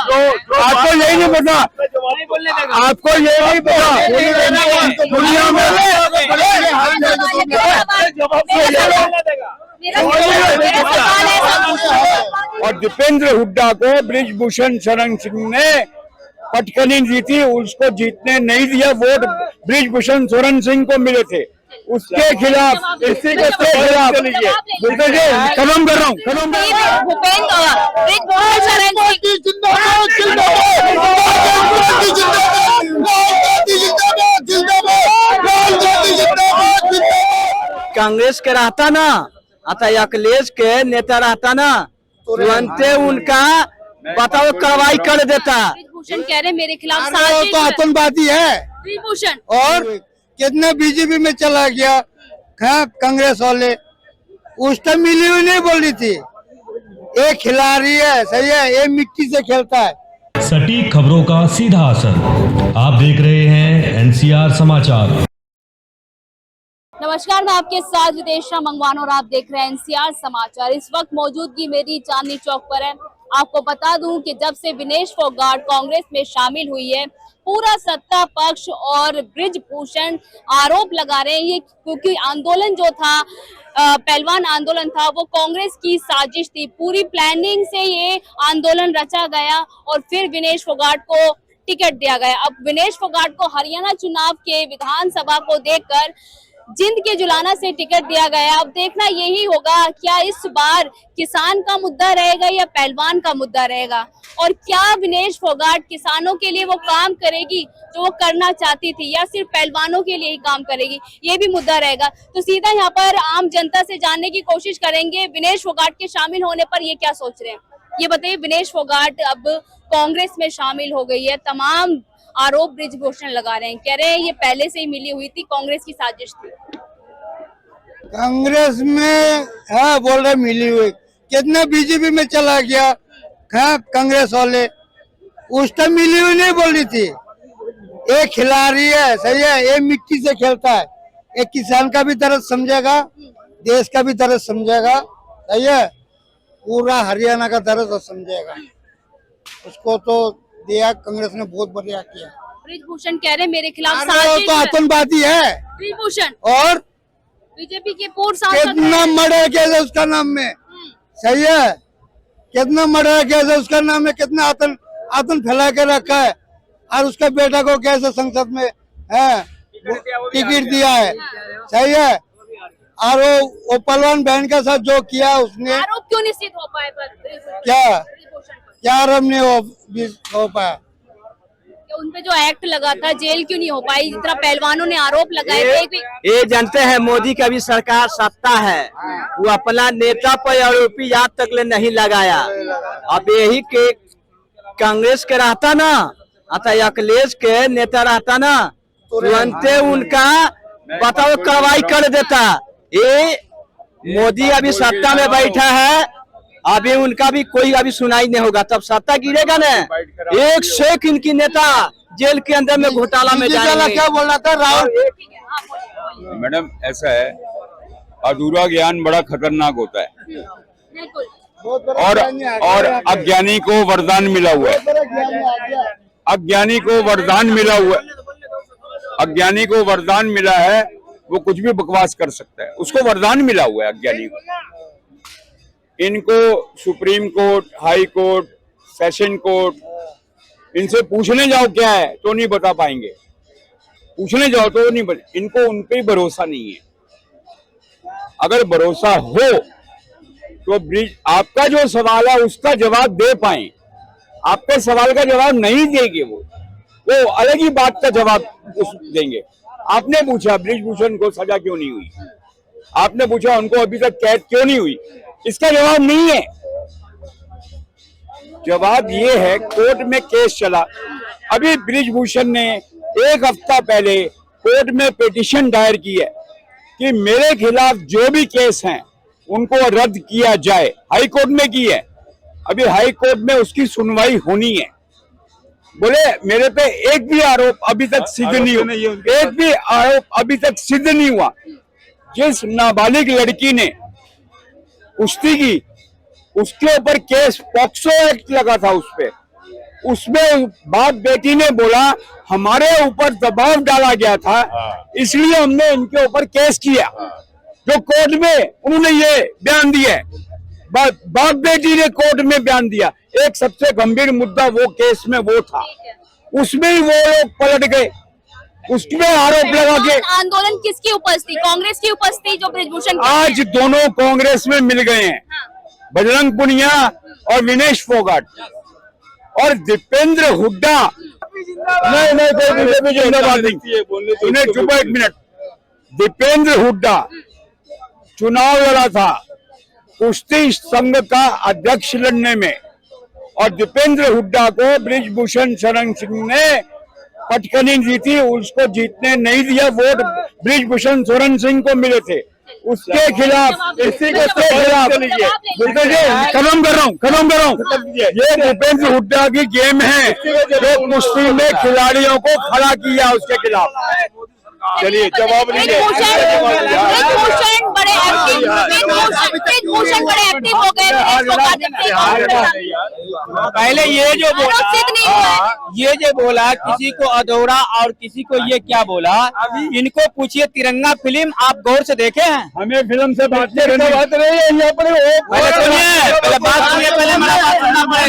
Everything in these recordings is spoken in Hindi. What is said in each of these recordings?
तो आपको यही नहीं पता, आपको ये नहीं पता दुनिया में और दीपेंद्र हुड्डा को ब्रिजभूषण शरण सिंह ने पटकनी जीती, उसको जीतने नहीं दिया वोट, ब्रिजभूषण शरण सिंह को मिले थे, उसके खिलाफ इसी के खिलाफ कदम कर रहा हूँ, कदम कांग्रेस के रहता ना, आता अखिलेश के नेता रहता ना, तुरंते उनका बताओ कार्रवाई कर देता। ब्रिजभूषण कह रहे मेरे खिलाफ तो आतंकवादी है ब्रिजभूषण, और कितने बीजेपी में चला गया है कांग्रेस वाले, उस टाइम मिली हुई नहीं बोल रही थी, ये खिलाड़ी है, सही है, ये मिट्टी से खेलता है। सटीक खबरों का सीधा असर, आप देख रहे हैं एनसीआर समाचार। नमस्कार, मैं आपके साथ विदेशा मंगवान और आप देख रहे हैं एनसीआर समाचार। इस वक्त मौजूदगी मेरी चांदनी चौक पर है। आपको बता दूं कि जब से विनेश फोगाट कांग्रेस में शामिल हुई है, पूरा सत्ता पक्ष और ब्रिजभूषण आरोप लगा रहे हैं, क्योंकि आंदोलन जो था, पहलवान आंदोलन था, वो कांग्रेस की साजिश थी। पूरी प्लानिंग से ये आंदोलन रचा गया और फिर विनेश फोगाट को टिकट दिया गया। अब विनेश फोगाट को हरियाणा चुनाव के विधानसभा को देखकर जिंद के जुलाना से टिकट दिया गया। अब देखना यही होगा, क्या इस बार किसान का मुद्दा रहेगा या पहलवान का मुद्दा रहेगा, और क्या विनेश फोगाट किसानों के लिए वो काम करेगी जो वो करना चाहती थी, या सिर्फ पहलवानों के लिए ही काम करेगी, ये भी मुद्दा रहेगा। तो सीधा यहाँ पर आम जनता से जानने की कोशिश करेंगे विनेश फोगाट के शामिल होने पर ये क्या सोच रहे हैं। ये बताइए, विनेश फोगाट अब कांग्रेस में शामिल हो गई है, तमाम आरोप ब्रिजभूषण लगा रहे हैं, कह रहे हैं ये पहले से ही मिली हुई थी, कांग्रेस की साजिश थी। कांग्रेस में है बोल रहे मिली हुई, कितने बीजेपी में चला गया है कांग्रेस वाले, उस टाइम मिली हुई नहीं बोल रही थी, ये खिलाड़ी है, सही है, ये मिट्टी से खेलता है, ये किसान का भी दर्द समझेगा, देश का भी दर्द समझेगा, सही है, पूरा हरियाणा का दर्द समझेगा, उसको तो दिया कांग्रेस ने, बहुत बढ़िया किया। ब्रिजभूषण कह रहे मेरे खिलाफ साजिश तो आतंकवादी है ब्रिजभूषण, और बीजेपी के पूर्व सांसद कितना मर्डर केस है उसका नाम में, सही है, कितना मर्डर केस है उसका नाम में, कितना आतंक फैला के रखा है, और उसका बेटा को कैसे संसद में है टिकट दिया है, सही है, और वो पहलवान बहन के साथ जो किया उसने, आरोप क्यों नहीं सिद्ध हो पाए? क्या आरोप नहीं हो पाया? उनपे जो एक्ट लगा था, जेल क्यों नहीं हो पाई? जितना पहलवानों ने आरोप लगाए थे। ये जानते हैं, मोदी का भी सरकार सत्ता है, वो अपना नेता पर आरोपी आज तक ले नहीं लगाया। अब यही के कांग्रेस के रहता ना, आता अखिलेश के नेता रहता ना, तुरंते उनका बताओ कार्रवाई कर देता। ये मोदी अभी सत्ता में बैठा है, अभी उनका भी कोई अभी सुनाई नहीं होगा, तब सत्ता गिरेगा ना, एक शेख इनकी नेता जेल के अंदर में घोटाला में जाएंगे। क्या बोल रहा था राहुल? मैडम ऐसा है, अधूरा ज्ञान बड़ा खतरनाक होता है, और अज्ञानी को वरदान मिला हुआ है, अज्ञानी को वरदान मिला हुआ है, अज्ञानी को वरदान मिला है, वो कुछ भी बकवास कर सकता है, उसको वरदान मिला हुआ है अज्ञानी को। इनको supreme court, high court, session court, इनसे पूछने जाओ क्या है तो नहीं बता पाएंगे, पूछने जाओ तो नहीं इनको उन पे ही भरोसा नहीं है। अगर भरोसा हो तो आपका जो सवाल है उसका जवाब दे पाए, आपके सवाल का जवाब नहीं देंगे वो अलग ही बात का जवाब देंगे। आपने पूछा ब्रिजभूषण को सजा क्यों नहीं हुई, आपने पूछा उनको अभी तक कैद क्यों नहीं हुई, इसका जवाब नहीं है। जवाब ये है, कोर्ट में केस चला, अभी ब्रिजभूषण ने एक हफ्ता पहले कोर्ट में पिटीशन दायर की है कि मेरे खिलाफ जो भी केस हैं उनको रद्द किया जाए, हाई कोर्ट में की है, अभी हाई कोर्ट में उसकी सुनवाई होनी है। बोले मेरे पे एक भी आरोप अभी तक सिद्ध नहीं हुआ, एक भी आरोप अभी तक सिद्ध नहीं हुआ। जिस नाबालिग लड़की ने कुश्ती की उसके ऊपर केस, पॉक्सो एक्ट लगा था उस पे, उसमें बाप बेटी ने बोला हमारे ऊपर दबाव डाला गया था, इसलिए हमने इनके ऊपर केस किया। जो कोर्ट में उन्होंने ये बयान दिया, बाप बेटी ने कोर्ट में बयान दिया। एक सबसे गंभीर मुद्दा वो केस में वो था, उसमें ही वो लोग पलट गए, उसमें आरोप लगा के। आंदोलन किसकी उपस्थिति, कांग्रेस की उपस्थिति जो ब्रिजभूषण आज दोनों कांग्रेस में मिल गए हैं, बजरंग पुनिया और विनेश फोगाट और दीपेंद्र हुड्डा। नहीं कोई बीजेपी जिंदाबाद नहीं, सुने चुप एक मिनट। दीपेंद्र हुड्डा चुनाव लड़ा था कुश्ती संघ का अध्यक्ष लड़ने में, और दीपेंद्र हुड्डा को ब्रिजभूषण शरण सिंह ने पटकनी दी थी, उसको जीतने नहीं दिया। वोट ब्रिजभूषण शरण सिंह को मिले थे, उसके खिलाफ इसी के खिलाफ खत्म कर रहा हूँ। ये दीपेंद्र हुड्डा की गेम है जो कुश्ती में खिलाड़ियों को खड़ा किया उसके खिलाफ। चलिए जवाब लीजिए। ब्रिजभूषण बड़े एक्टिव हो गए। पहले ये जो बोला किसी को अधूरा और किसी को ये क्या बोला, इनको पूछिए तिरंगा फिल्म आप गौर से देखे हैं? हमें फिल्म से बात नहीं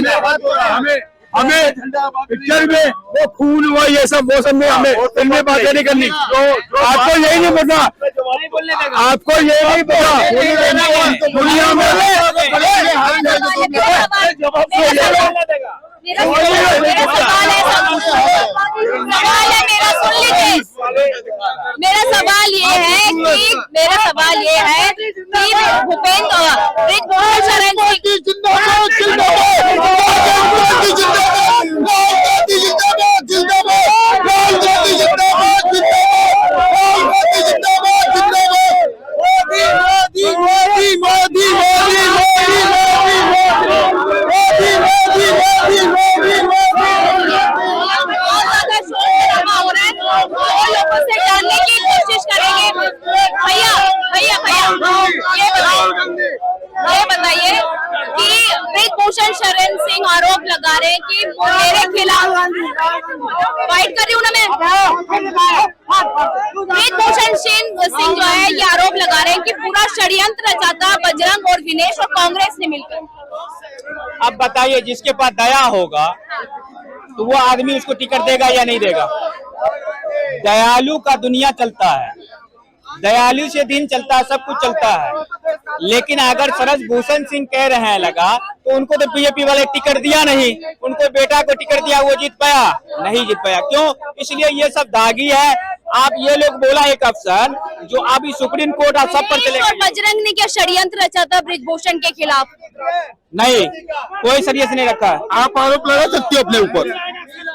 है, हमें पिक्चर में वो खून हुआ ये सब वो सब में हमें फिल्में बातें नहीं करनी। आपको यही नहीं पता, आपको यही नहीं पता दुनिया में। मेरा सवाल ये है कि भूपेंद्र ब्रिजभूषण शरण सिंह ये बताइए कि ब्रिजभूषण शरण सिंह आरोप लगा रहे हैं कि मेरे खिलाफ फाइट कर रही हूँ ना मैं। ब्रिजभूषण सिंह जो है ये आरोप लगा रहे हैं कि पूरा षड्यंत्र रचा था बजरंग और विनेश और कांग्रेस ने मिलकर। अब बताइए, जिसके पास दया होगा तो वो आदमी उसको टिकट देगा या नहीं देगा? दयालु का दुनिया चलता है, दयालु से दिन चलता है, सब कुछ चलता है। लेकिन अगर शरद भूषण सिंह कह रहे हैं लगा तो उनको तो बीजेपी वाले टिकट दिया नहीं, उनको बेटा को टिकट दिया, वो जीत पाया नहीं? जीत पाया क्यों? इसलिए ये सब दागी है। आप ये लोग बोला एक अफसर जो अभी सुप्रीम कोर्ट आप सब पर चलेगा। बजरंग ने क्या षड्यंत्र रचा था ब्रिजभूषण के खिलाफ? नहीं, कोई सीरियस नहीं रखा है। आप आरोप लगा सकते हो अपने ऊपर,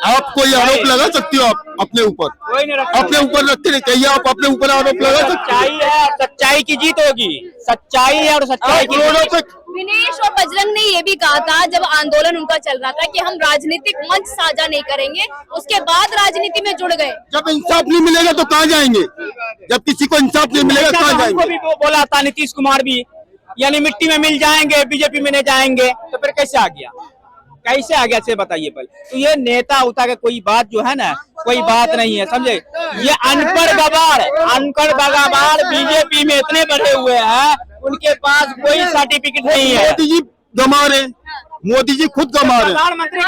आप कोई आरोप लगा सकते हो आप अपने ऊपर, कोई नहीं रखा। अपने ऊपर रखते नहीं चाहिए, आप अपने ऊपर आरोप लगा सकते हो। सच्चाई है, सच्चाई की जीत होगी, सच्चाई है और सच्चाई की जीत। विनेश और बजरंग ने ये भी कहा था जब आंदोलन उनका चल रहा था कि हम राजनीतिक मंच साझा नहीं करेंगे, उसके बाद राजनीति में जुड़ गए। जब इंसाफ नहीं मिलेगा तो कहाँ जाएंगे? जब किसी को इंसाफ नहीं मिलेगा कहाँ जाएंगे? भी बोला था नीतीश कुमार भी, यानी मिट्टी में मिल जाएंगे, बीजेपी में नहीं जाएंगे, तो फिर कैसे आ गया? कैसे आ गया से बताइए पहले। तो ये नेता उता का कोई बात जो है ना, कोई बात नहीं है, समझे? ये अनपढ़ गवार बीजेपी में इतने बढ़े हुए हैं, उनके पास कोई सर्टिफिकेट नहीं है। मोदी जी गमा रहे, मोदी जी खुद गमा रहे, प्रधानमंत्री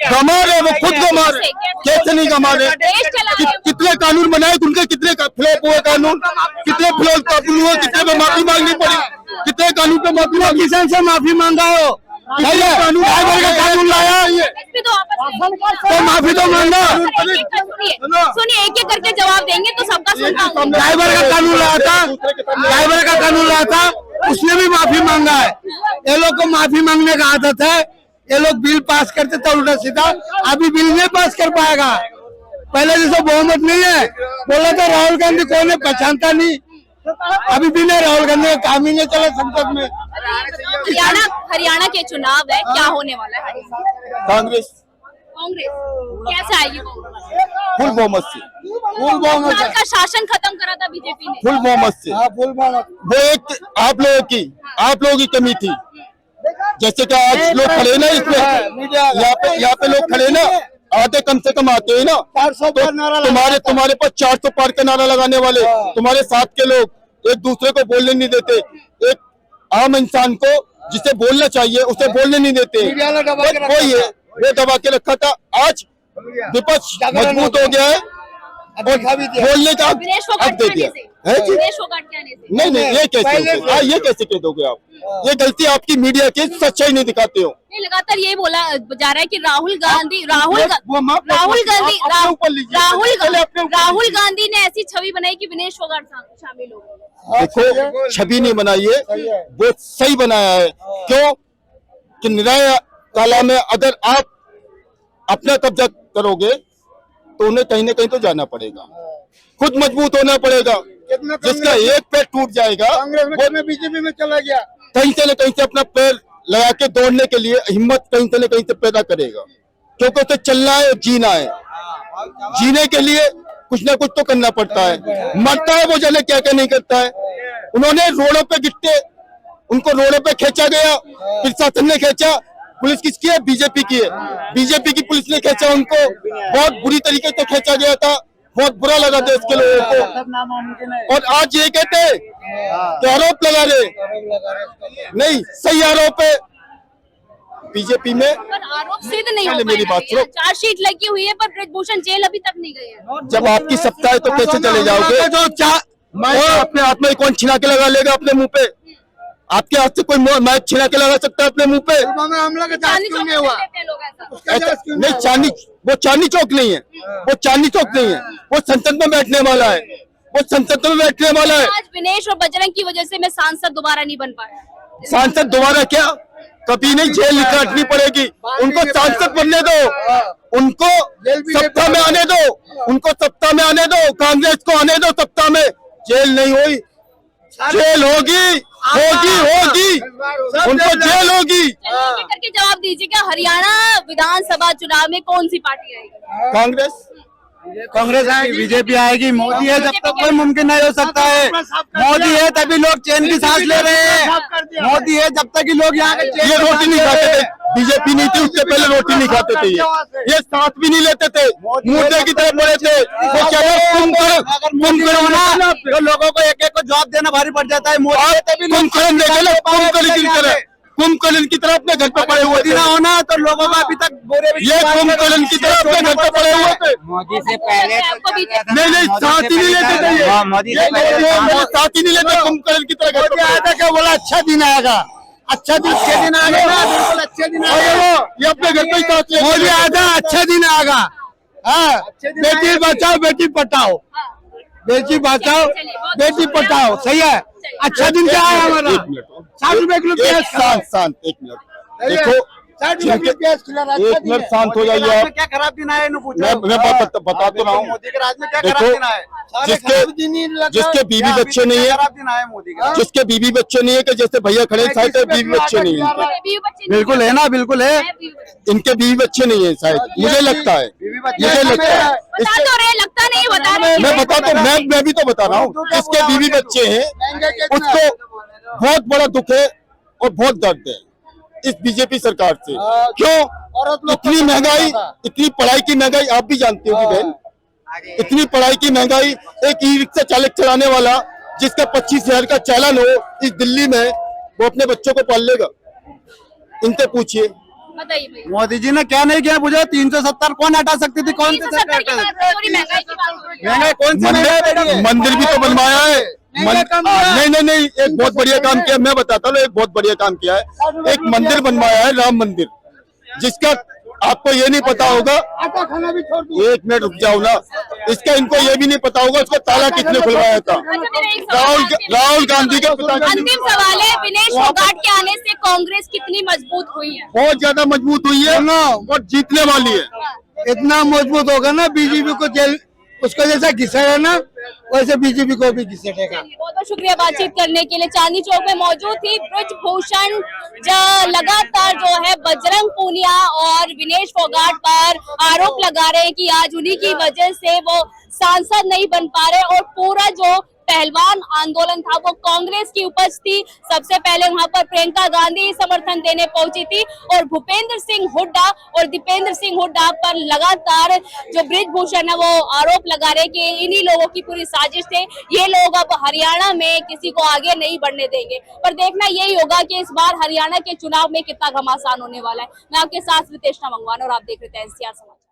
गमा रहे, वो खुद गमा रहे। कैसे नहीं गमा रहे? कितने कानून बनाए उनके, कितने फ्लॉप हुए कानून, कितने फ्लॉप हुए, कितने पे माफी मांगनी पड़ी, कितने कानून पे माफी मांगी, किसान से माफी मांगा हो, कानून लाया तो माफी तो मांगा। सुनिए, एक एक करके जवाब देंगे तो सबका सुनता हूं। ड्राइवर का कानून लाया था, उसने भी माफी मांगा है। ये लोग को माफी मांगने का आदत है, ये लोग बिल पास करते थे उल्टा सीधा, अभी बिल नहीं पास कर पाएगा। पहले जैसा बहुमत नहीं है, बोला था राहुल गांधी को पहचानता नहीं, अभी भी नहीं, राहुल गांधी का काम ही नहीं चला संसद में। हरियाणा के चुनाव है, क्या होने वाला है? कांग्रेस कैसे आएगी? फुल बहुमत से, का शासन खत्म करा था बीजेपी ने, फुल बहुमत से। वो एक आप लोगों की कमी थी, जैसे कि आज लोग खड़े ना इसमें, यहाँ पे लोग खड़े ना, आधे कम से कम आते हैं ना, 400 तो पर नारा तुम्हारे पास 400 पार का नारा लगाने वाले, तुम्हारे साथ के लोग एक दूसरे को बोलने नहीं देते, एक आम इंसान को जिसे बोलना चाहिए उसे बोलने नहीं देते। वही है, वो दबा के रखा था। आज विपक्ष मजबूत हो गया है और बोलने का विनेश हक फोगाट दे के दिया आने से, है जी। विनेश फोगाट के आने से। नहीं नहीं, ये कैसे ये कैसे कह दोगे आप? ये गलती आपकी, मीडिया की सच्चाई नहीं दिखाते हो। नहीं, लगातार ये बोला जा रहा है कि राहुल गांधी राहुल गांधी ने ऐसी छवि बनाई कि विनेश फोगाट शामिल हो गए। देखो, छवि नहीं बनाई है, वो सही बनाया है। क्यों कि न्याय काला में अगर आप अपना कब्जा करोगे तो उन्हें कहीं ना कहीं तो जाना पड़ेगा, खुद मजबूत होना पड़ेगा। जिसका एक पैर टूट जाएगा कांग्रेस में बीजेपी में चला गया, कहीं से न कहीं से अपना पैर लगा के दौड़ने के लिए हिम्मत कहीं से न कहीं से पैदा करेगा, क्योंकि उसे चलना है और जीना है। जीने के लिए कुछ ना कुछ तो करना पड़ता है। मरता है वो जाने क्या क्या नहीं करता है। उन्होंने रोडों पे गिरते, उनको रोडों पे खींचा गया, प्रशासन ने खींचा। पुलिस किसकी है? बीजेपी की है। बीजेपी की पुलिस ने खींचा उनको, बहुत बुरी तरीके से खींचा गया था। बहुत बुरा लगा देश के लोगों को। और आज ये कहते हैं कि आरोप लगा रहे, नहीं सही आरोप है। बीजेपी में पर आरोप सिद्ध नहीं हो पहले मेरी पाया बात सुनो। चार्जशीट लगी हुई है पर ब्रजभूषण जेल अभी तक नहीं गए हैं। जब आपकी सत्ता है तो कैसे चले जाओगे? अपने हाथ में कौन छिना के लगा लेगा अपने मुंह पे? आपके हाथ से कोई मैच छिना के लगा सकता है अपने मुंह पे? हमला का जांच क्यों नहीं हुआ? नहीं, चांदी, वो चांदी चौक नहीं है, वो चांदी चौक नहीं है, वो संसद में बैठने वाला है, वो संसद में बैठने वाला है। आज विनेश और बजरंग की वजह से मैं सांसद दोबारा नहीं बन पाया। सांसद दोबारा क्या, कभी नहीं, जेल काटनी पड़ेगी। उनको सांसद बनने दो, उनको सत्ता में आने दो, उनको सत्ता में आने दो, कांग्रेस को आने दो सत्ता में। जेल नहीं हुई, जेल होगी, उनको जेल होगी। चलिए करके जवाब दीजिएगा, हरियाणा विधानसभा चुनाव में कौन सी पार्टी आएगी? कांग्रेस आएगी, बीजेपी आएगी। मोदी है जब तक कोई मुमकिन नहीं हो सकता है। मोदी है तभी लोग चैन की सांस ले रहे हैं। मोदी है जब तक ही लोग यहाँ ये रोटी नहीं खाते थे, बीजेपी नहीं थी उससे पहले रोटी नहीं खाते थे, ये साथ भी नहीं लेते थे, मुर्दे की तरह पड़े थे। वो क्या कुंभकर्ण ना तो लोगों को एक एक को जवाब देना भारी पड़ जाता है। कुंभकर्ण देखे ना, कुंभकर्ण की तरह अपने घर पे पड़े हुए थे। ना होना तो लोगों का अभी तक ये कुंभकर्ण की तरह अपने घर पे पड़े हुए थे। मोदी से पहले नहीं, साथ ही नहीं लेते थे ये, मोदी साथ ही नहीं लेते कुंभकर्ण की तरह घर पे आया था। क्या बोला? अच्छा दिन आएगा, अच्छा दिन, अच्छे दिन आ गए ना, बिल्कुल अच्छे दिन आ गए। ये अपने घर पे ही साथ ले मोदी आएगा, अच्छा दिन आएगा। हाँ, बेटी बचाओ बेटी पढ़ाओ, बेटी बचाओ बेटी पढ़ाओ, सही है। अच्छा दिन क्या है हमारा? 60 रुपए किलो प्याज। शांत, एक मिनट देखो, 60 रुपए प्याज खिला रहा है। एक मिनट शांत हो जाइए आप। क्या खराब दिन आया? मैं बता तो रहा हूँ। मोदी के राज में क्या खराब दिन आया? जिसके बीवी बच्चे नहीं है, खराब दिन आया मोदी का। जिसके बीवी बच्चे नहीं है, कि जैसे भैया खड़े शायद बीवी बच्चे नहीं है। बिल्कुल है ना, बिल्कुल है। इनके बीवी बच्चे नहीं है शायद, मुझे लगता है, मुझे लगता है। बता तो रहे, लगता नहीं, बता रहे। मैं बता तो मैं भी तो बता रहा हूँ। जिसके बीवी बच्चे हैं उसको बहुत बड़ा दुख है और बहुत दर्द है इस बीजेपी सरकार से। क्यों? इतनी महंगाई, इतनी पढ़ाई की महंगाई, आप भी जानते हो बहन, इतनी पढ़ाई की महंगाई। एक ई रिक्शा चालक चलाने वाला जिसका 25,000 का चालान हो इस दिल्ली में, वो अपने बच्चों को पाल लेगा? इनसे पूछिए। बताइए भैया। मोदी जी ने क्या नहीं किया? मुझे 370 कौन हटा सकती थी? कौन सी 370 की बात है, थोड़ी महंगाई की बात हो रही है। महंगाई कौन सी? मंदिर भी तो बनवाया है। नहीं, एक बहुत बढ़िया काम किया, मैं बताता हूँ। एक बहुत बढ़िया काम किया है, एक मंदिर बनवाया है, राम मंदिर, जिसका आपको ये नहीं पता होगा। आटा खाना भी छोड़ दो। एक मिनट रुक जाओ ना, इसका इनको ये भी नहीं पता होगा उसको ताला किसने खुलवाया था। राहुल गांधी के पिता। अंतिम सवाल है, विनेश फोगाट के आने से कांग्रेस कितनी मजबूत हुई है? बहुत ज्यादा मजबूत हुई है और जीतने वाली है। इतना मजबूत होगा ना, बीजेपी को जेल उसको जैसा घिसेगा ना, वैसे बीजेपी को भी घिसेगा। बहुत बहुत शुक्रिया बातचीत करने के लिए। चांदनी चौक में मौजूद थी ब्रजभूषण, जो लगातार जो है बजरंग पूनिया और विनेश फोगाट पर आरोप लगा रहे हैं कि आज उन्हीं की वजह से वो सांसद नहीं बन पा रहे और पूरा जो पहलवान आंदोलन था वो कांग्रेस की उपज थी। सबसे पहले वहां पर प्रियंका गांधी समर्थन देने पहुंची थी और भूपेंद्र सिंह हुड्डा और दीपेंद्र सिंह हुड्डा पर लगातार जो बृजभूषण है वो आरोप लगा रहे कि इन्हीं लोगों की पूरी साजिश थे, ये लोग अब हरियाणा में किसी को आगे नहीं बढ़ने देंगे। पर देखना यही होगा कि इस बार हरियाणा के चुनाव में कितना घमासान होने वाला है। मैं आपके साथ रितेश मंगवान और आप देख रहे थे एनसीआर समाचार।